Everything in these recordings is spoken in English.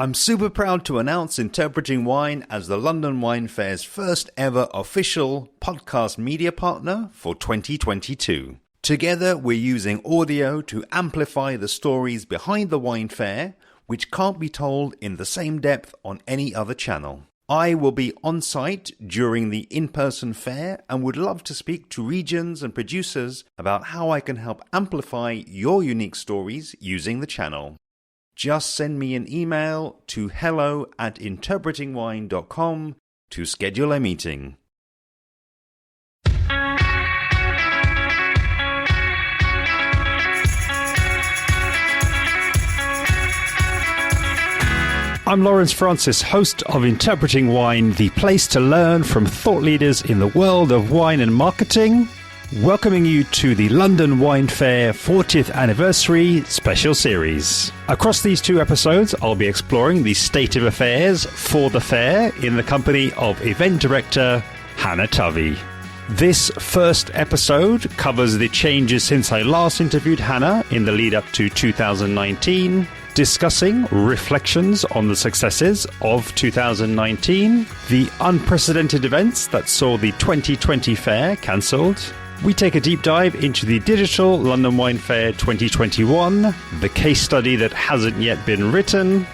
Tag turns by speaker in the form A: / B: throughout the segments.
A: I'm super proud to announce Interpreting Wine as the London Wine Fair's first ever official podcast media partner for 2022. Together, we're using audio to amplify the stories behind the wine fair, which can't be told in the same depth on any other channel. I will be on site during the in-person fair and would love to speak to regions and producers about how I can help amplify your unique stories using the channel. Just send me an email to hello@interpretingwine.com to schedule a meeting. I'm Lawrence Francis, host of Interpreting Wine, the place to learn from thought leaders in the world of wine and marketing, welcoming you to the London Wine Fair 40th Anniversary Special Series. Across these two episodes, I'll be exploring the state of affairs for the fair in the company of Event Director Hannah Tovey. This first episode covers the changes since I last interviewed Hannah in the lead up to 2019, discussing reflections on the successes of 2019, the unprecedented events that saw the 2020 fair cancelled. We take a deep dive into the digital London Wine Fair 2021, the case study that hasn't yet been written.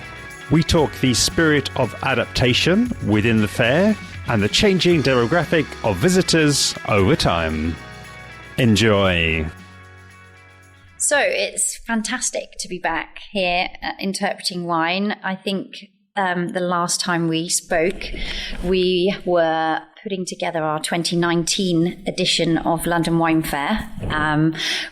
A: We talk the spirit of adaptation within the fair and the changing demographic of visitors over time. Enjoy.
B: So it's fantastic to be back here at Interpreting Wine. I think the last time we spoke, we were putting together our 2019 edition of London Wine Fair.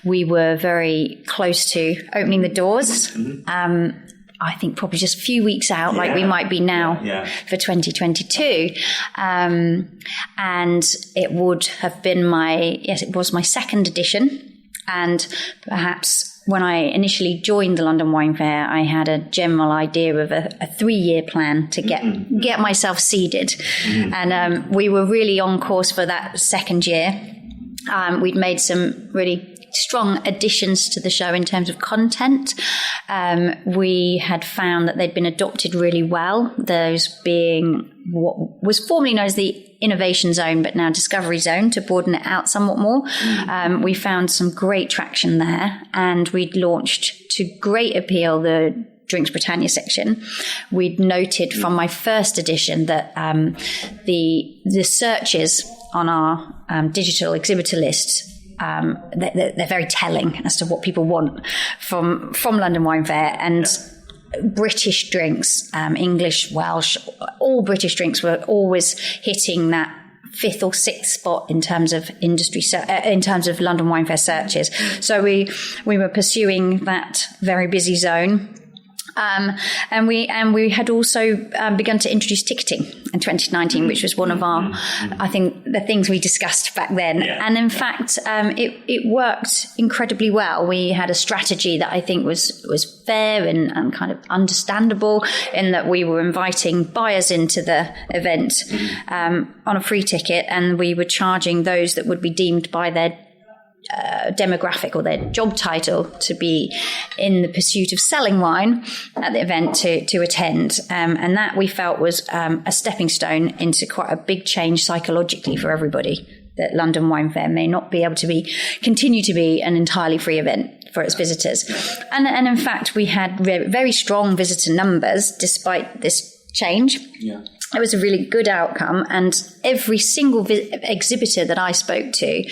B: We were very close to opening the doors. I think probably just a few weeks out, like we might be now for 2022. And it would have been it was my second edition. And perhaps when I initially joined the London Wine Fair, I had a general idea of a 3-year plan to get myself seeded. And we were really on course for that second year. We'd made some really strong additions to the show in terms of content. We had found that they'd been adopted really well, those being what was formerly known as the Innovation Zone, but now Discovery Zone, to broaden it out somewhat more. We found some great traction there, and we'd launched to great appeal the Drinks Britannia section. We'd noted from my first edition that the searches on our digital exhibitor list, they're very telling as to what people want from London Wine Fair. And British drinks, English, Welsh, all British drinks were always hitting that 5th or 6th spot in terms of industry, in terms of London Wine Fair searches. So we were pursuing that very busy zone. And we had also begun to introduce ticketing in 2019, which was one of our, I think, the things we discussed back then. Yeah. And in fact, it worked incredibly well. We had a strategy that I think was fair and kind of understandable, in that we were inviting buyers into the event on a free ticket, and we were charging those that would be deemed by their demographic or their job title to be in the pursuit of selling wine at the event to attend. And that we felt was a stepping stone into quite a big change psychologically for everybody, that London Wine Fair may not be able to continue to be an entirely free event for its visitors. And in fact, we had very strong visitor numbers despite this change. Yeah. It was a really good outcome, and every single exhibitor that I spoke to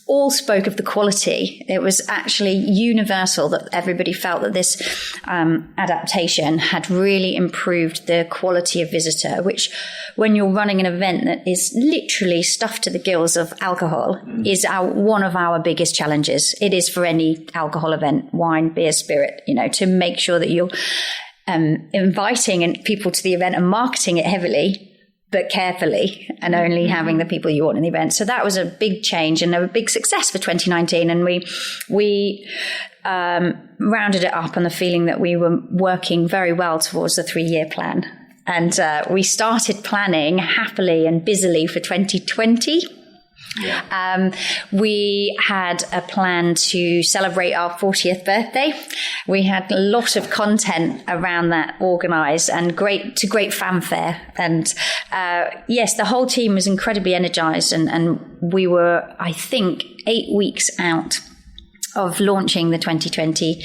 B: all spoke of the quality. It was actually universal that everybody felt that this adaptation had really improved the quality of visitor, which, when you're running an event that is literally stuffed to the gills of alcohol, is one of our biggest challenges. It is for any alcohol event, wine, beer, spirit, to make sure that you're inviting people to the event and marketing it heavily, but carefully, and only having the people you want in the event. So that was a big change and a big success for 2019. And we rounded it up on the feeling that we were working very well towards the 3-year plan. And we started planning happily and busily for 2020. We had a plan to celebrate our 40th birthday. We had a lot of content around that organised and great fanfare. And yes, the whole team was incredibly energised, and we were, I think, 8 weeks out of launching the 2020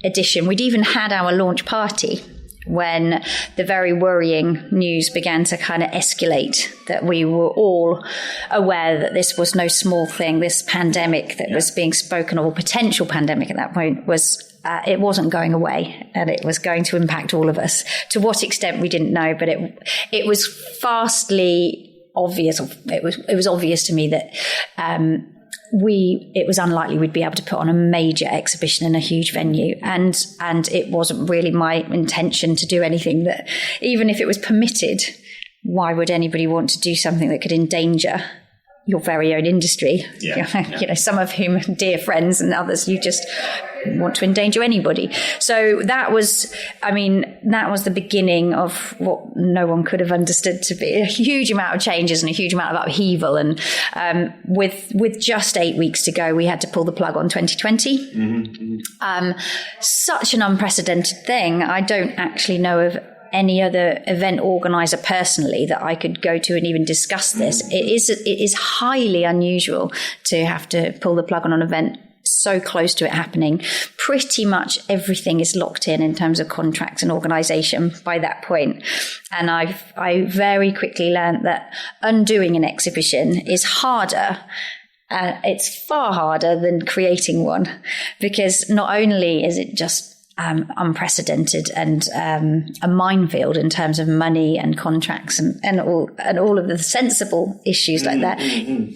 B: edition. We'd even had our launch party when the very worrying news began to kind of escalate, that we were all aware that this was no small thing. This pandemic that was being spoken of, or potential pandemic at that point, was it wasn't going away, and it was going to impact all of us. To what extent, we didn't know, but it was fastly obvious. It was obvious to me that it was unlikely we'd be able to put on a major exhibition in a huge venue, and it wasn't really my intention to do anything that, even if it was permitted, why would anybody want to do something that could endanger your very own industry? Some of whom are dear friends, and others you just want to endanger anybody. So that was the beginning of what no one could have understood to be a huge amount of changes and a huge amount of upheaval. And with just 8 weeks to go, we had to pull the plug on 2020. Such an unprecedented thing. I don't actually know of any other event organizer personally that I could go to and even discuss this. It is highly unusual to have to pull the plug on an event so close to it happening. Pretty much everything is locked in terms of contracts and organization by that point. And I very quickly learned that undoing an exhibition is harder. It's far harder than creating one, because not only is it just unprecedented and a minefield in terms of money and contracts and all of the sensible issues like that.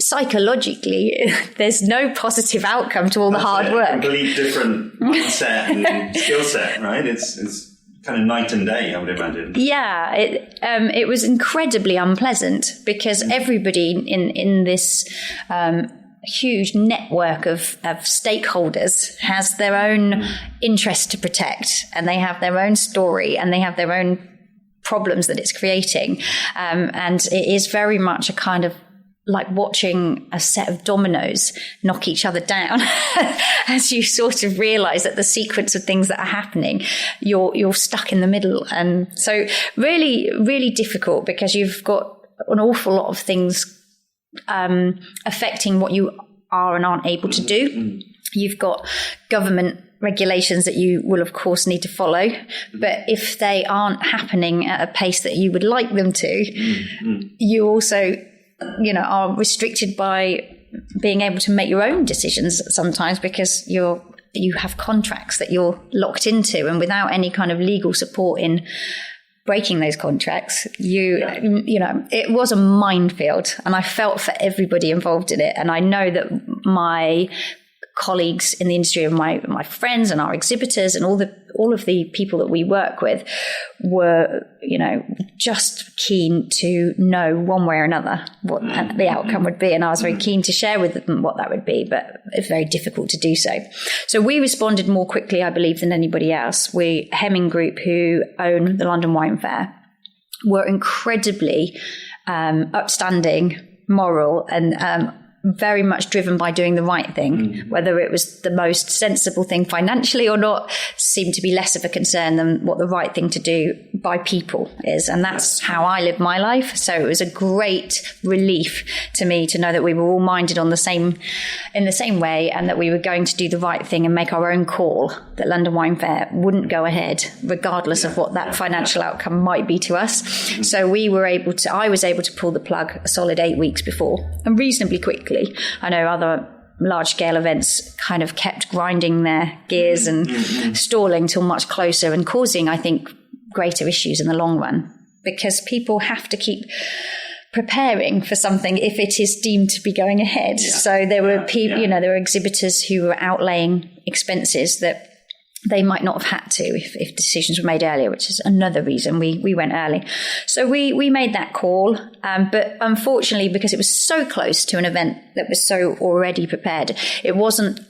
B: Psychologically, there's no positive outcome to all the hard work.
C: Complete different mindset and skill set, right? It's kind of night and day, I would imagine.
B: Yeah, it was incredibly unpleasant, because everybody in this huge network of stakeholders has their own interest to protect, and they have their own story, and they have their own problems that it's creating. And it is very much a kind of like watching a set of dominoes knock each other down as you sort of realize that the sequence of things that are happening, you're stuck in the middle. And so really, really difficult, because you've got an awful lot of things affecting what you are and aren't able to do. You've got government regulations that you will, of course, need to follow, but if they aren't happening at a pace that you would like them to, you also, are restricted by being able to make your own decisions sometimes, because you have contracts that you're locked into, and without any kind of legal support in breaking those contracts, it was a minefield, and I felt for everybody involved in it. And I know that my colleagues in the industry, and my friends and our exhibitors and all of the people that we work with were, just keen to know one way or another what the outcome would be. And I was very keen to share with them what that would be, but it's very difficult to do so. So we responded more quickly, I believe, than anybody else. Hemming Group, who own the London Wine Fair, were incredibly upstanding, moral, and very much driven by doing the right thing. Whether it was the most sensible thing financially or not seemed to be less of a concern than what the right thing to do by people is. And that's how I live my life. So it was a great relief to me to know that we were all minded in the same way, and that we were going to do the right thing and make our own call, that London Wine Fair wouldn't go ahead regardless of what that financial outcome might be to us. So I was able to pull the plug a solid 8 weeks before, and reasonably quickly. I know other large-scale events kind of kept grinding their gears and stalling till much closer, and causing, I think, greater issues in the long run, because people have to keep preparing for something if it is deemed to be going ahead. So there were people, there were exhibitors who were outlaying expenses that they might not have had to if decisions were made earlier, which is another reason we went early. So we made that call. But unfortunately, because it was so close to an event that was so already prepared, it wasn't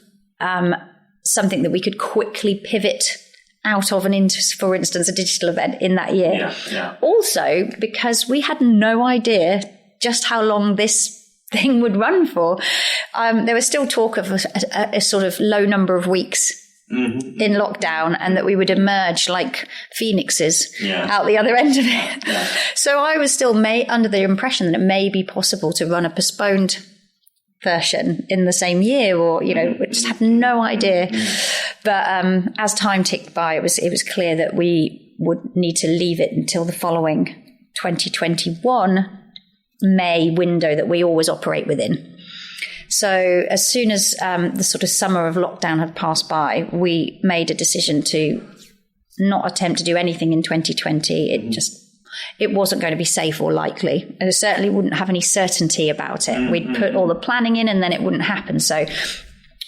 B: something that we could quickly pivot out of and into, for instance, a digital event in that year. Also, because we had no idea just how long this thing would run for. There was still talk of a sort of low number of weeks in lockdown, and that we would emerge like phoenixes out the other end of it. Yeah. So I was still under the impression that it may be possible to run a postponed version in the same year, or, we just have no idea. But as time ticked by, it was clear that we would need to leave it until the following 2021 May window that we always operate within. So as soon as the sort of summer of lockdown had passed by, we made a decision to not attempt to do anything in 2020. It wasn't going to be safe or likely. And it certainly wouldn't have any certainty about it. We'd put all the planning in and then it wouldn't happen. So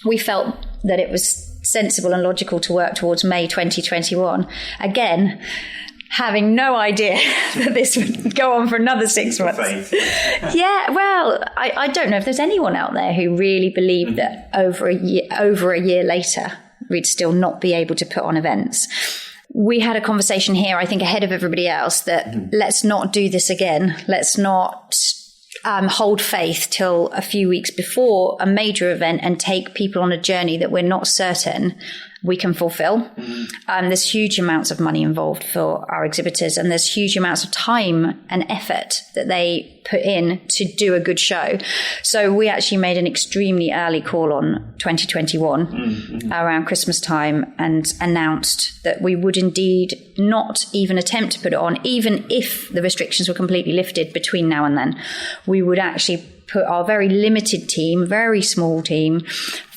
B: we felt that it was sensible and logical to work towards May 2021. Again, having no idea that this would go on for another 6 months. Yeah, well, I don't know if there's anyone out there who really believed that over a year later, we'd still not be able to put on events. We had a conversation here, I think, ahead of everybody else, that let's not do this again. Let's not hold faith till a few weeks before a major event and take people on a journey that we're not certain we can fulfill. There's huge amounts of money involved for our exhibitors, and there's huge amounts of time and effort that they put in to do a good show. So we actually made an extremely early call on 2021 around Christmas time, and announced that we would indeed not even attempt to put it on, even if the restrictions were completely lifted between now and then. We would actually put our very limited team, very small team,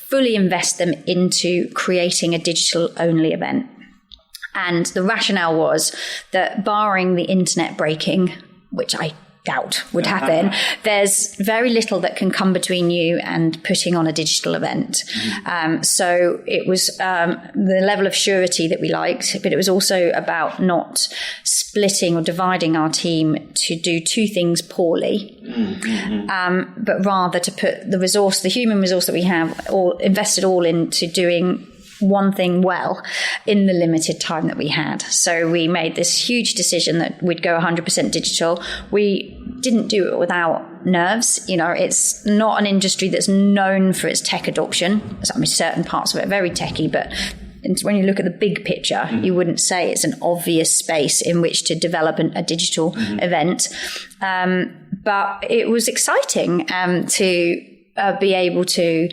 B: fully invest them into creating a digital-only event. And the rationale was that, barring the internet breaking, which I doubt would happen, there's very little that can come between you and putting on a digital event. So it was the level of surety that we liked, but it was also about not splitting or dividing our team to do two things poorly, but rather to put the human resource that we have, invested all into doing one thing well in the limited time that we had. So we made this huge decision that we'd go 100% digital. We didn't do it without nerves. It's not an industry that's known for its tech adoption. I mean, certain parts of it are very techy, but when you look at the big picture, you wouldn't say it's an obvious space in which to develop a digital event. But it was exciting to be able to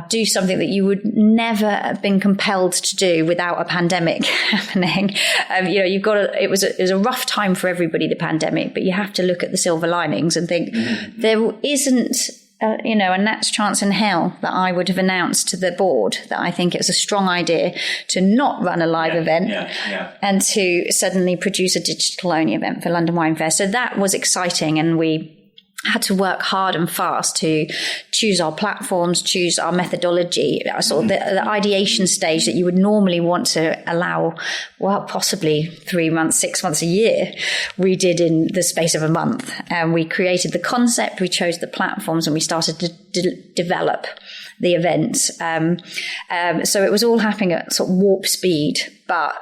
B: do something that you would never have been compelled to do without a pandemic happening. It was a rough time for everybody, the pandemic, but you have to look at the silver linings and think there isn't a Nat's chance in hell that I would have announced to the board that I think it was a strong idea to not run a live event and to suddenly produce a digital only event for London Wine Fair. So that was exciting, and we had to work hard and fast to choose our platforms, choose our methodology, sort of the ideation stage that you would normally want to allow, possibly 3 months, 6 months, a year. We did in the space of a month. And we created the concept, we chose the platforms, and we started to develop the events. So it was all happening at sort of warp speed, but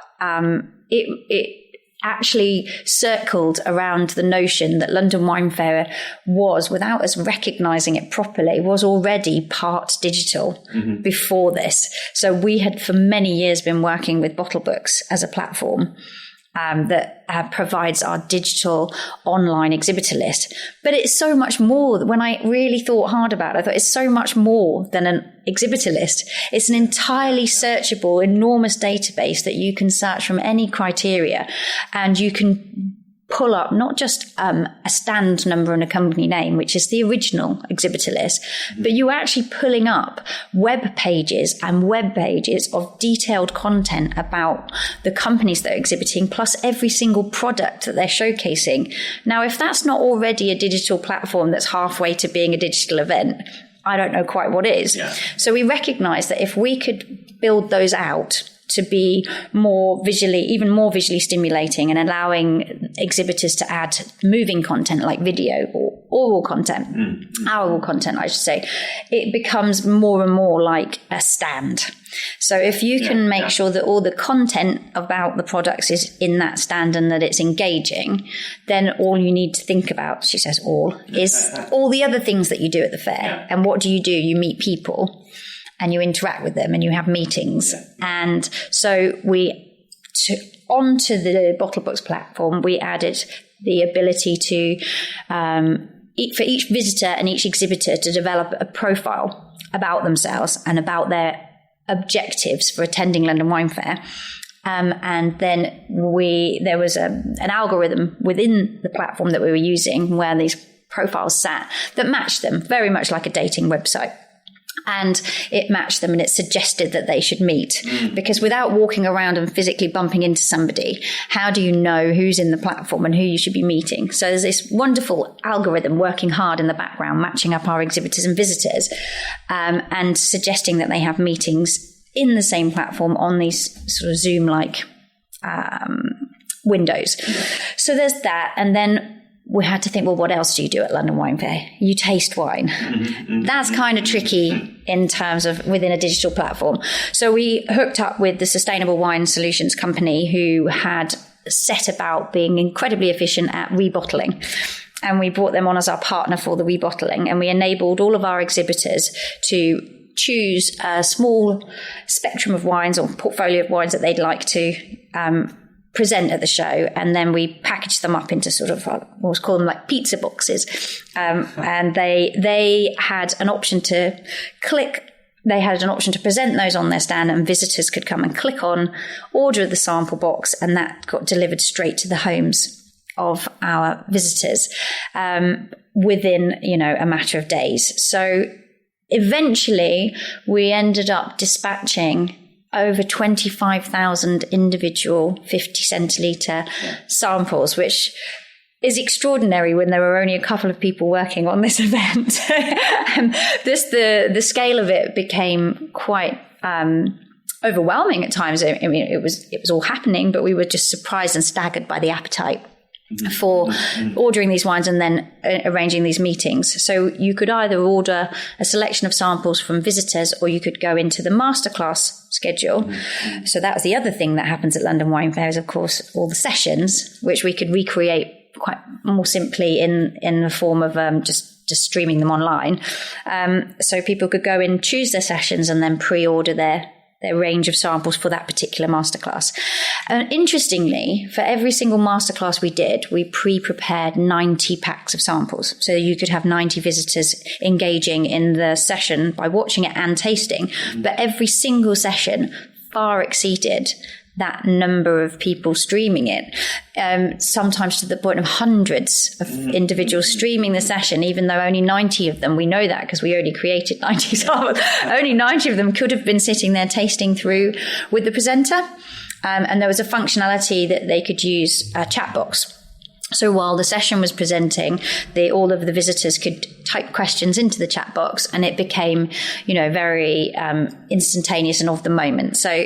B: it actually circled around the notion that London Wine Fair was, without us recognizing it properly, was already part digital before this. So we had for many years been working with Bottle Books as a platform that provides our digital online exhibitor list. But it's so much more. When I really thought hard about it, I thought it's so much more than an exhibitor list. It's an entirely searchable, enormous database that you can search from any criteria, and you can pull up not just a stand number and a company name, which is the original exhibitor list, but you're actually pulling up web pages and web pages of detailed content about the companies that are exhibiting, plus every single product that they're showcasing. Now, if that's not already a digital platform that's halfway to being a digital event, I don't know quite what is. Yeah. So we recognize that if we could build those out to be even more visually stimulating, and allowing exhibitors to add moving content like video or oral content, our oral content, I should say, it becomes more and more like a stand. So if you can make sure that all the content about the products is in that stand and that it's engaging, then all you need to think about, she says is all the other things that you do at the fair. Yeah. And what do? You meet people and you interact with them and you have meetings. Yeah. And so onto the Bottle Books platform, we added the ability to, for each visitor and each exhibitor to develop a profile about themselves and about their objectives for attending London Wine Fair. And then there was an algorithm within the platform that we were using where these profiles sat that matched them very much like a dating website. And it matched them and it suggested that they should meet. Because without walking around and physically bumping into somebody, how do you know who's in the platform and who you should be meeting? So there's this wonderful algorithm working hard in the background, matching up our exhibitors and visitors, and suggesting that they have meetings in the same platform on these sort of Zoom-like windows. So there's that. And then we had to think, well, what else do you do at London Wine Fair? You taste wine. That's kind of tricky in terms of within a digital platform. So we hooked up with the Sustainable Wine Solutions company who had set about being incredibly efficient at rebottling. And we brought them on as our partner for the rebottling. And we enabled all of our exhibitors to choose a small spectrum of wines or portfolio of wines that they'd like to present at the show, and then we packaged them up into sort of what's called them like pizza boxes, and they had an option to click. They had an option to present those on their stand, and visitors could come and click on, order the sample box, and that got delivered straight to the homes of our visitors within a matter of days. So eventually, we ended up dispatching over 25,000 individual 50 centilitre samples, which is extraordinary when there were only a couple of people working on this event. The scale of it became quite overwhelming at times. I mean, it was all happening, but we were just surprised and staggered by the appetite for ordering these wines and then arranging these meetings. So you could either order a selection of samples from visitors, or you could go into the masterclass schedule. So that was the other thing that happens at London Wine Fair is, of course, all the sessions, which we could recreate quite more simply in the form of just streaming them online. So people could go in, choose their sessions, and then pre-order their range of samples for that particular masterclass. And interestingly, for every single masterclass we did, we pre-prepared 90 packs of samples. So you could have 90 visitors engaging in the session by watching it and tasting. But every single session far exceeded that number of people streaming it, sometimes to the point of hundreds of individuals streaming the session, even though only 90 of them, we know that because we only created 90 samples, only 90 of them could have been sitting there tasting through with the presenter. And there was a functionality that they could use a chat box. So while the session was presenting, all of the visitors could type questions into the chat box, and it became, very instantaneous and of the moment. So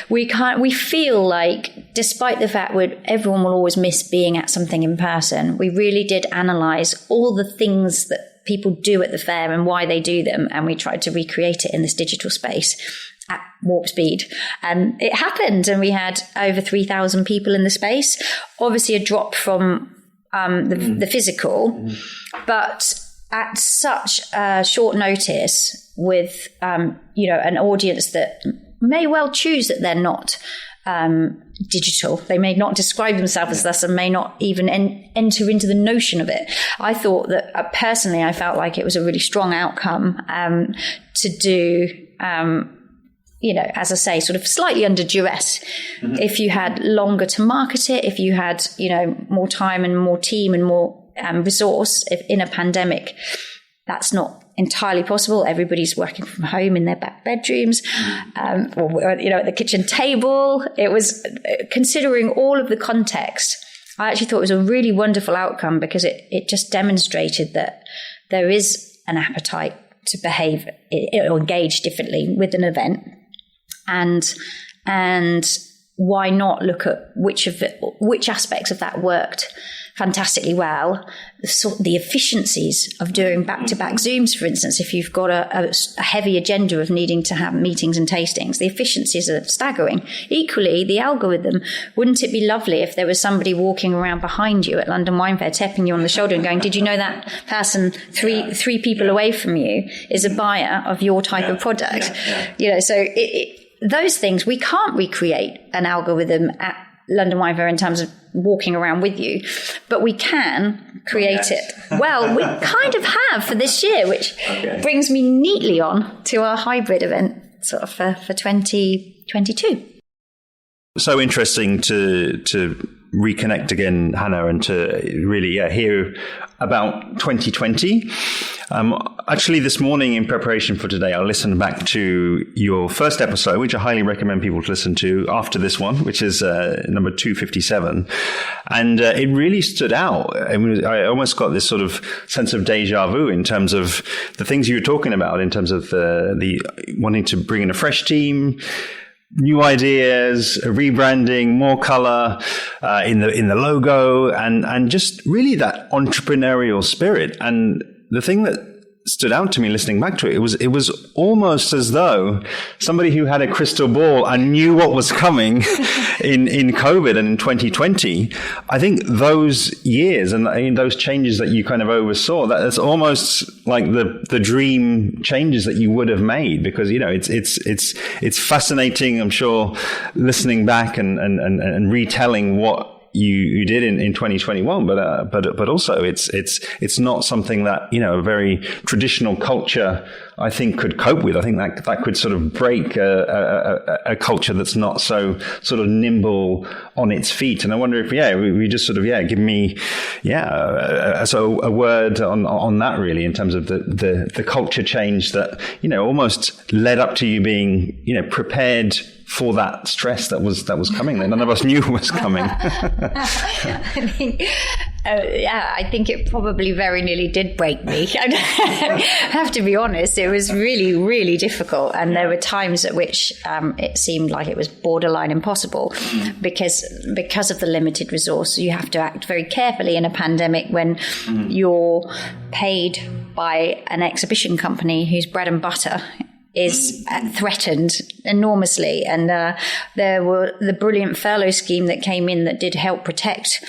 B: we feel like, despite the fact everyone will always miss being at something in person, we really did analyze all the things that people do at the fair and why they do them, and we tried to recreate it in this digital space at warp speed. And it happened, and we had over 3,000 people in the space. Obviously a drop from the physical, but at such short notice with, an audience that may well choose that they're not digital. They may not describe themselves as thus and may not even enter into the notion of it. I thought that personally, I felt like it was a really strong outcome to do as I say, sort of slightly under duress. If you had longer to market it, if you had, more time and more team and more resource in a pandemic, that's not entirely possible. Everybody's working from home in their back bedrooms, or at the kitchen table. It was, considering all of the context, I actually thought it was a really wonderful outcome, because it just demonstrated that there is an appetite to behave or engage differently with an event. And why not look at which aspects of that worked fantastically well. The efficiencies of doing back-to-back Zooms, for instance, if you've got a heavy agenda of needing to have meetings and tastings, the efficiencies are staggering. Equally, the algorithm, wouldn't it be lovely if there was somebody walking around behind you at London Wine Fair, tapping you on the shoulder and going, did you know that person three people away from you is a buyer of your type of product? So those things, we can't recreate an algorithm at London Wine Fair in terms of walking around with you, but we can create it. Well, we kind of have for this year, which brings me neatly on to our hybrid event sort of for 2022.
A: So interesting to reconnect again, Hannah, and to really hear about 2020. Actually, this morning in preparation for today, I listened back to your first episode, which I highly recommend people to listen to after this one, which is number 257. And it really stood out. I almost got this sort of sense of deja vu in terms of the things you were talking about, in terms of the wanting to bring in a fresh team, new ideas, rebranding, more color in the logo, and just really that entrepreneurial spirit. And the thing that stood out to me listening back to it, it was almost as though somebody who had a crystal ball and knew what was coming in COVID and in 2020. I think those years and those changes that you kind of oversaw, that's almost like the dream changes that you would have made, because it's fascinating, I'm sure, listening back and retelling what you did in 2021, but also it's not something that a very traditional culture, I think, could cope with. I think that could sort of break a culture that's not so sort of nimble on its feet. And I wonder if we just sort of give me so a word on that, really, in terms of the culture change that almost led up to you being prepared for that stress that was coming, that none of us knew was coming.
B: I think it probably very nearly did break me. I have to be honest, it was really, really difficult. And there were times at which it seemed like it was borderline impossible because of the limited resource. You have to act very carefully in a pandemic when you're paid by an exhibition company whose bread and butter is threatened enormously. And there were the brilliant furlough scheme that came in that did help protect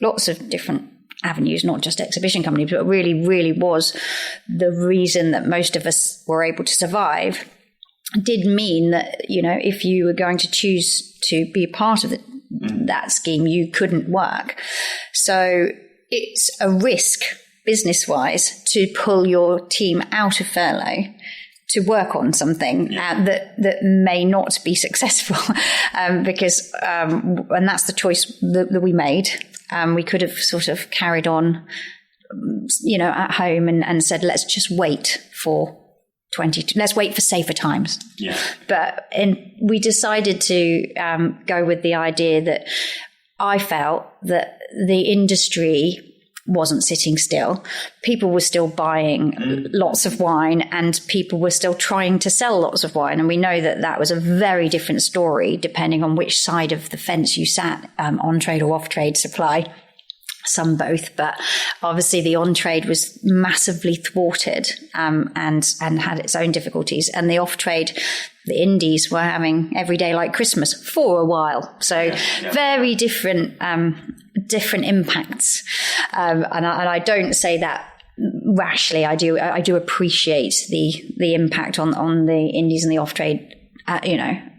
B: lots of different avenues, not just exhibition companies, but really, really was the reason that most of us were able to survive. Did mean that, if you were going to choose to be a part of that scheme, you couldn't work. So it's a risk, business-wise, to pull your team out of furlough to work on something that may not be successful, because and that's the choice that we made. We could have sort of carried on, at home and said, let's just wait for let's wait for safer times. Yeah. But we decided to go with the idea that I felt that the industry wasn't sitting still. People were still buying lots of wine, and people were still trying to sell lots of wine. And we know that was a very different story depending on which side of the fence you sat, on-trade or off-trade supply. Some both, but obviously the on-trade was massively thwarted and had its own difficulties. And the off-trade, the indies were having every day like Christmas for a while. So very different impacts. And I don't say that rashly. I do appreciate the impact on the indies and the off-trade,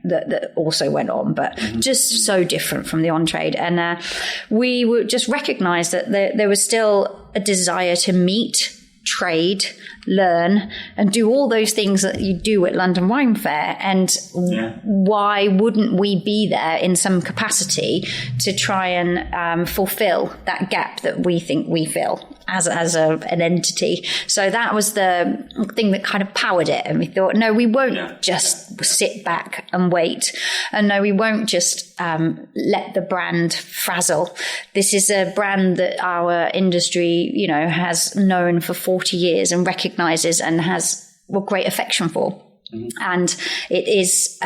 B: that also went on, but just so different from the on-trade. And we would just recognize that there was still a desire to meet, trade, learn, and do all those things that you do at London Wine Fair. And why wouldn't we be there in some capacity to try and fulfill that gap that we think we fill as an entity? So that was the thing that kind of powered it. And we thought, no, we won't just sit back and wait. And no, we won't just let the brand frazzle. This is a brand that our industry, has known for 40 years and recognizes and has great affection for. And it is,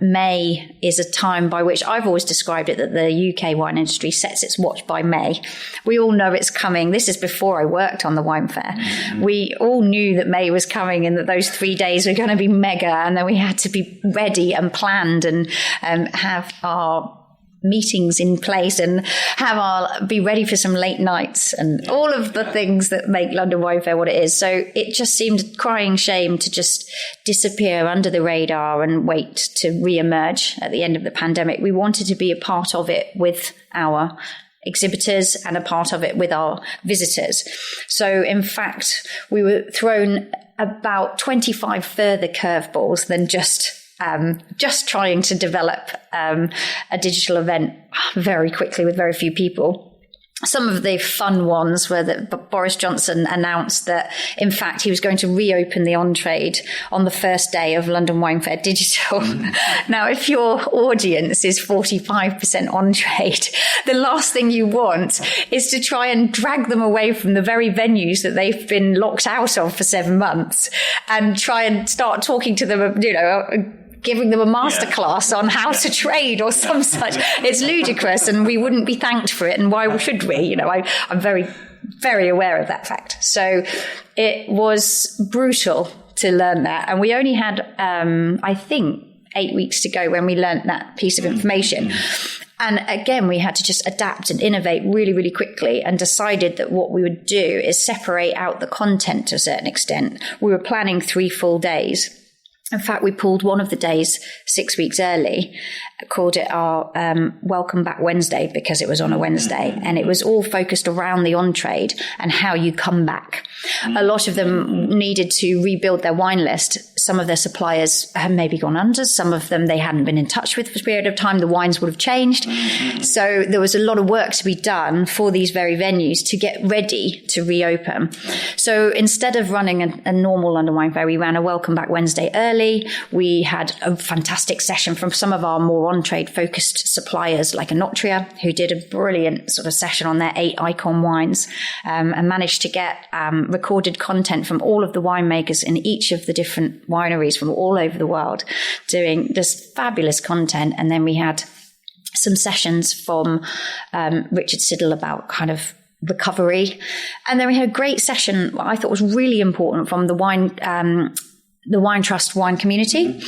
B: May is a time by which I've always described it that the UK wine industry sets its watch by May. We all know it's coming. This is before I worked on the wine fair. We all knew that May was coming and that those 3 days were going to be mega, and then we had to be ready and planned and have our meetings in place and be ready for some late nights and all of the things that make London Wine Fair what it is. So it just seemed crying shame to just disappear under the radar and wait to re-emerge at the end of the pandemic. We wanted to be a part of it with our exhibitors and a part of it with our visitors. So in fact, we were thrown about 25 further curveballs than just trying to develop a digital event very quickly with very few people. Some of the fun ones were that Boris Johnson announced that, in fact, he was going to reopen the on-trade on the first day of London Wine Fair Digital. Now, if your audience is 45% on-trade, the last thing you want is to try and drag them away from the very venues that they've been locked out of for 7 months and try and start talking to them, giving them a masterclass on how to trade or some such. It's ludicrous, and we wouldn't be thanked for it. And why should we? I'm very, very aware of that fact. So it was brutal to learn that. And we only had, I think, 8 weeks to go when we learned that piece of information. And again, we had to just adapt and innovate really, really quickly, and decided that what we would do is separate out the content to a certain extent. We were planning 3 full days. In fact, we pulled one of the days 6 weeks early, called it our Welcome Back Wednesday, because it was on a Wednesday, and it was all focused around the on-trade and how you come back. A lot of them needed to rebuild their wine list. Some of their suppliers had maybe gone under. Some of them they hadn't been in touch with for a period of time. The wines would have changed. So there was a lot of work to be done for these very venues to get ready to reopen. So instead of running a normal London Wine Fair, we ran a Welcome Back Wednesday early. We had a fantastic session from some of our more on-trade focused suppliers like Anotria, who did a brilliant sort of session on their 8 icon wines, and managed to get recorded content from all of the winemakers in each of the different wineries from all over the world doing this fabulous content. And then we had some sessions from Richard Siddle about kind of recovery. And then we had a great session, what I thought was really important, from the Wine Trust wine community.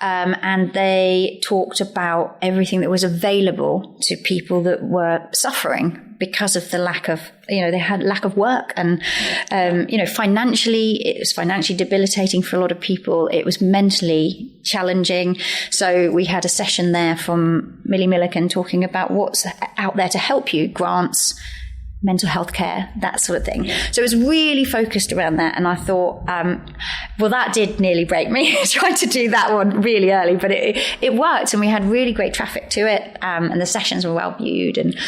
B: And they talked about everything that was available to people that were suffering because of the lack of, they had lack of work. And, financially, it was financially debilitating for a lot of people. It was mentally challenging. So we had a session there from Millie Milliken talking about what's out there to help you, grants, mental health care, that sort of thing. So it was really focused around that. And I thought, that did nearly break me trying to do that one really early, but it worked, and we had really great traffic to it. And the sessions were well viewed, and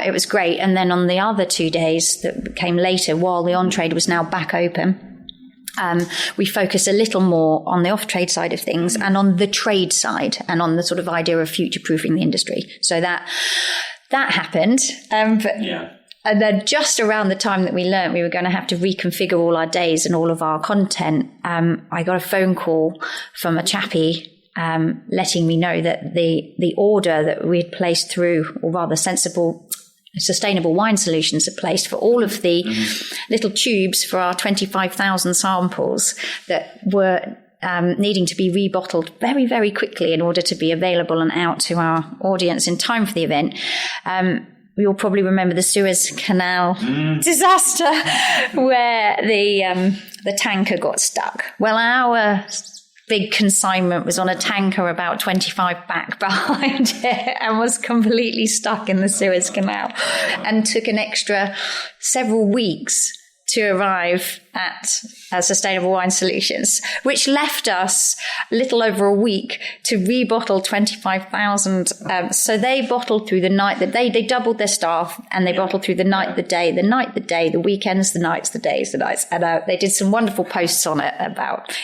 B: it was great. And then on the other 2 days that came later, while the on-trade was now back open, we focused a little more on the off-trade side of things and on the trade side and on the sort of idea of future-proofing the industry. So that happened. And then just around the time that we learned we were going to have to reconfigure all our days and all of our content, I got a phone call from a chappie letting me know that the order that we had placed through, or rather Sustainable Wine Solutions had placed for all of the little tubes for our 25,000 samples that were needing to be rebottled very, very quickly in order to be available and out to our audience in time for the event. We all probably remember the Suez Canal disaster where the tanker got stuck. Well, our big consignment was on a tanker about 25 back behind it and was completely stuck in the Suez Canal, and took an extra several weeks to arrive at Sustainable Wine Solutions, which left us a little over a week to rebottle 25,000. So they bottled through the night, they doubled their staff, and they bottled through the night, the day, the weekends, the nights, the days, the nights. And they did some wonderful posts on it about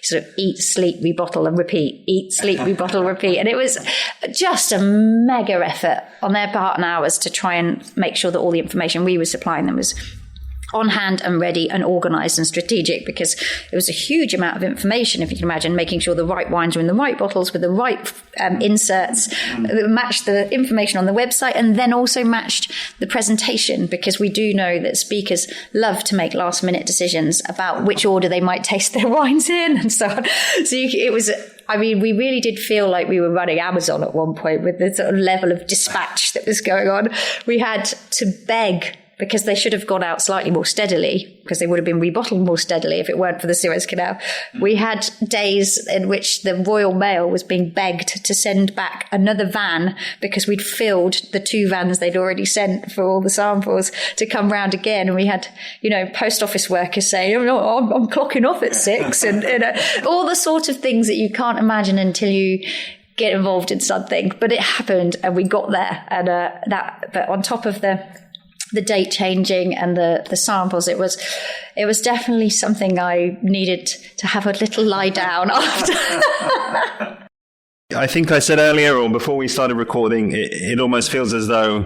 B: sort of eat, sleep, rebottle and repeat, eat, sleep, rebottle, repeat. And it was just a mega effort on their part and ours to try and make sure that all the information we were supplying them was on hand and ready and organised and strategic, because it was a huge amount of information, if you can imagine, making sure the right wines are in the right bottles with the right inserts that matched the information on the website, and then also matched the presentation, because we do know that speakers love to make last minute decisions about which order they might taste their wines in and so on. So it was, I mean, we really did feel like we were running Amazon at one point with the sort of level of dispatch that was going on. We had to beg, because they should have gone out slightly more steadily, because they would have been rebottled more steadily if it weren't for the Suez Canal. We had days in which the Royal Mail was being begged to send back another van, because we'd filled the 2 vans they'd already sent for all the samples, to come round again. And we had, post office workers saying, "Oh, no, I'm clocking off at 6," and all the sort of things that you can't imagine until you get involved in something. But it happened, and we got there. And but on top of the date changing and the samples, it was definitely something I needed to have a little lie down after.
A: I think I said earlier, or before we started recording, it almost feels as though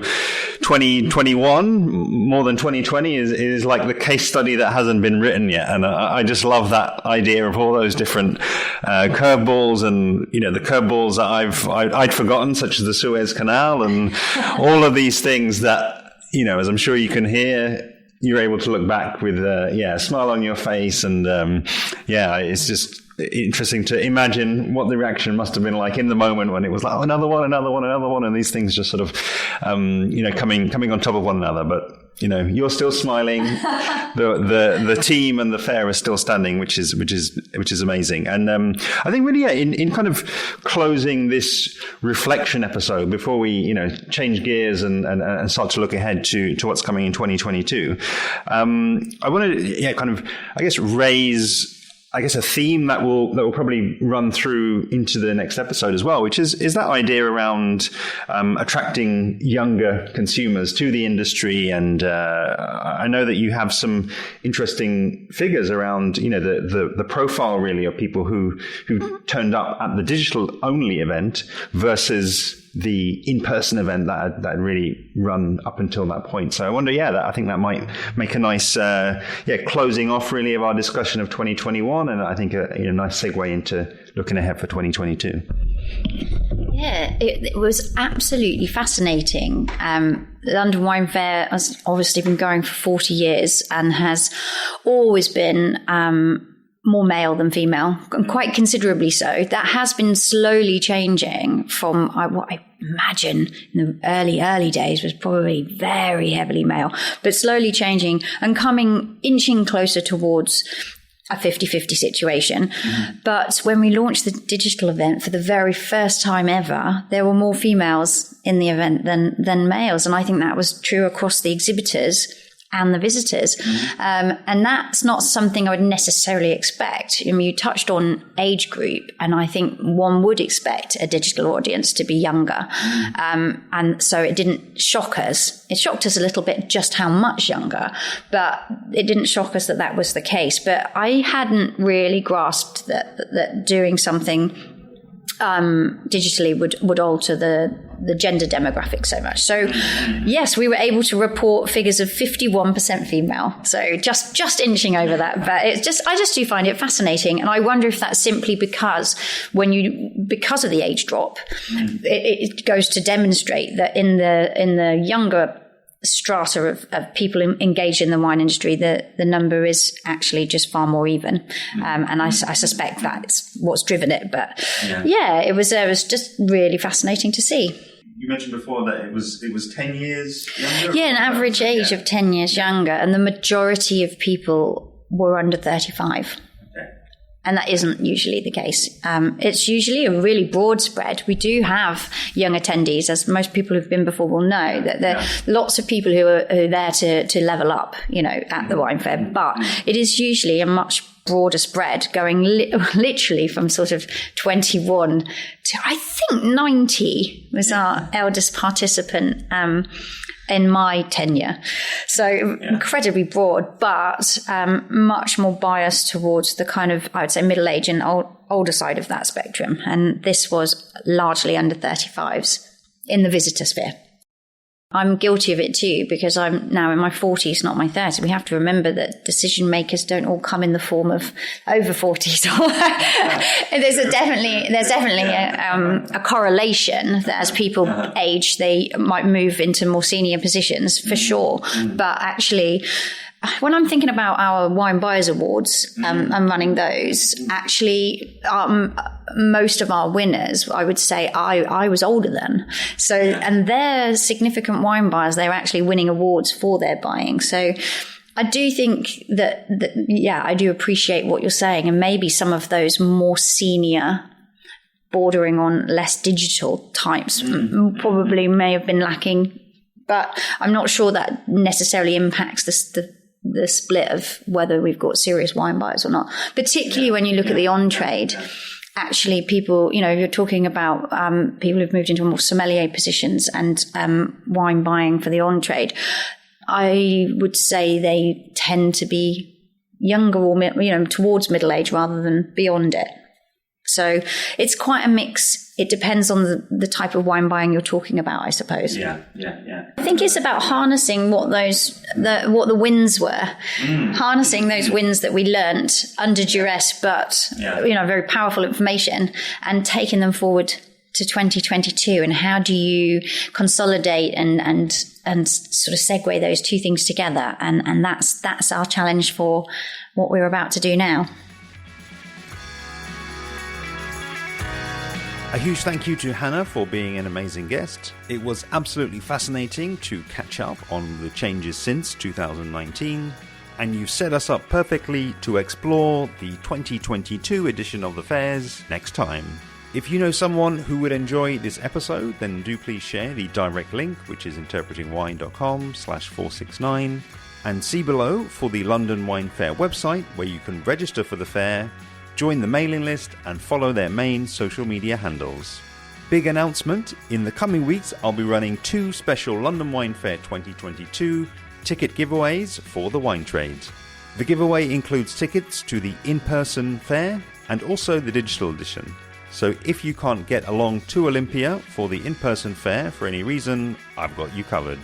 A: 2021, more than 2020, is like the case study that hasn't been written yet. And I just love that idea of all those different curveballs, and the curveballs that I'd forgotten, such as the Suez Canal, and all of these things that, as I'm sure you can hear, you're able to look back with a smile on your face. And it's just interesting to imagine what the reaction must have been like in the moment when it was like, oh, another one, and these things just sort of coming on top of one another. But you're still smiling. The team and the fair are still standing, which is amazing. And I think really, in kind of closing this reflection episode, before we change gears and start to look ahead to what's coming in 2022, I want to kind of, I guess, raise a theme that will probably run through into the next episode as well, which is that idea around attracting younger consumers to the industry. And I know that you have some interesting figures around the profile really of people who turned up at the digital only event versus the in-person event that had really run up until that point. So I wonder, I think that might make a nice, closing off really of our discussion of 2021, and I think a nice segue into looking ahead for 2022.
B: Yeah, it was absolutely fascinating. The London Wine Fair has obviously been going for 40 years and has always been more male than female, and quite considerably so. That has been slowly changing from what I imagine in the early days was probably very heavily male, but slowly changing and inching closer towards a 50-50 situation. Mm-hmm. But when we launched the digital event for the very first time ever, there were more females in the event than males. And I think that was true across the exhibitors and the visitors. Mm-hmm. And that's not something I would necessarily expect. I mean, you touched on age group, and I think one would expect a digital audience to be younger. Mm-hmm. And so it didn't shock us. It shocked us a little bit just how much younger, but it didn't shock us that was the case. But I hadn't really grasped that doing something digitally would alter the gender demographic so much. So yes, we were able to report figures of 51% female. So just inching over that. But I just do find it fascinating. And I wonder if that's simply because of the age drop, it goes to demonstrate that in the younger strata of people engaged in the wine industry, the number is actually just far more even. And I suspect that's what's driven it. But it was just really fascinating to see.
C: You mentioned before that it was 10 years younger?
B: Yeah, an average age of 10 years younger. And the majority of people were under 35. Okay. And that isn't usually the case. It's usually a really broad spread. We do have young attendees, as most people who've been before will know, that there are lots of people who are there to level up, at the wine fair. But it is usually a much broader spread, going literally from sort of 21 to, I think, 90 was our eldest participant in my tenure. So incredibly broad, but much more biased towards the kind of, I would say, middle age and older side of that spectrum. And this was largely under 35s in the visitor sphere. I'm guilty of it too, because I'm now in my 40s, not my 30s. We have to remember that decision makers don't all come in the form of over 40s. There's definitely a correlation that as people age, they might move into more senior positions for sure. But actually, when I'm thinking about our Wine Buyers Awards and running those, actually, most of our winners, I would say I was older than. So, and they're significant wine buyers. They're actually winning awards for their buying. So I do think that I do appreciate what you're saying. And maybe some of those more senior, bordering on less digital types probably may have been lacking. But I'm not sure that necessarily impacts the split of whether we've got serious wine buyers or not, particularly when you look at the on-trade. Actually, people, you're talking about people who've moved into more sommelier positions and wine buying for the on-trade. I would say they tend to be younger or, towards middle age rather than beyond it. So it's quite a mix. It depends on the type of wine buying you're talking about, I suppose.
C: Yeah.
B: I think it's about harnessing what the wins were, harnessing those wins that we learnt under duress, but very powerful information, and taking them forward to 2022. And how do you consolidate and sort of segue those two things together? And that's our challenge for what we're about to do now.
A: A huge thank you to Hannah for being an amazing guest. It was absolutely fascinating to catch up on the changes since 2019, and you've set us up perfectly to explore the 2022 edition of the fairs next time. If you know someone who would enjoy this episode, then do please share the direct link, which is interpretingwine.com/469, and see below for the London Wine Fair website where you can register for the fair, join the mailing list, and follow their main social media handles. Big announcement, in the coming weeks I'll be running 2 special London Wine Fair 2022 ticket giveaways for the wine trade. The giveaway includes tickets to the in-person fair and also the digital edition. So if you can't get along to Olympia for the in-person fair for any reason, I've got you covered.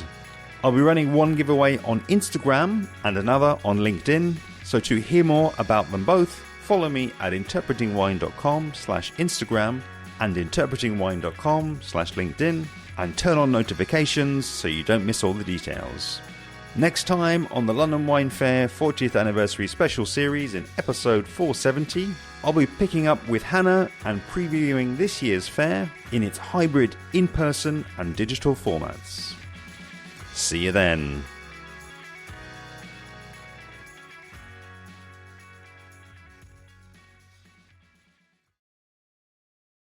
A: I'll be running one giveaway on Instagram and another on LinkedIn, so to hear more about them both, follow me at interpretingwine.com/Instagram and interpretingwine.com/LinkedIn, and turn on notifications so you don't miss all the details. Next time on the London Wine Fair 40th Anniversary Special Series in episode 470, I'll be picking up with Hannah and previewing this year's fair in its hybrid in-person and digital formats. See you then.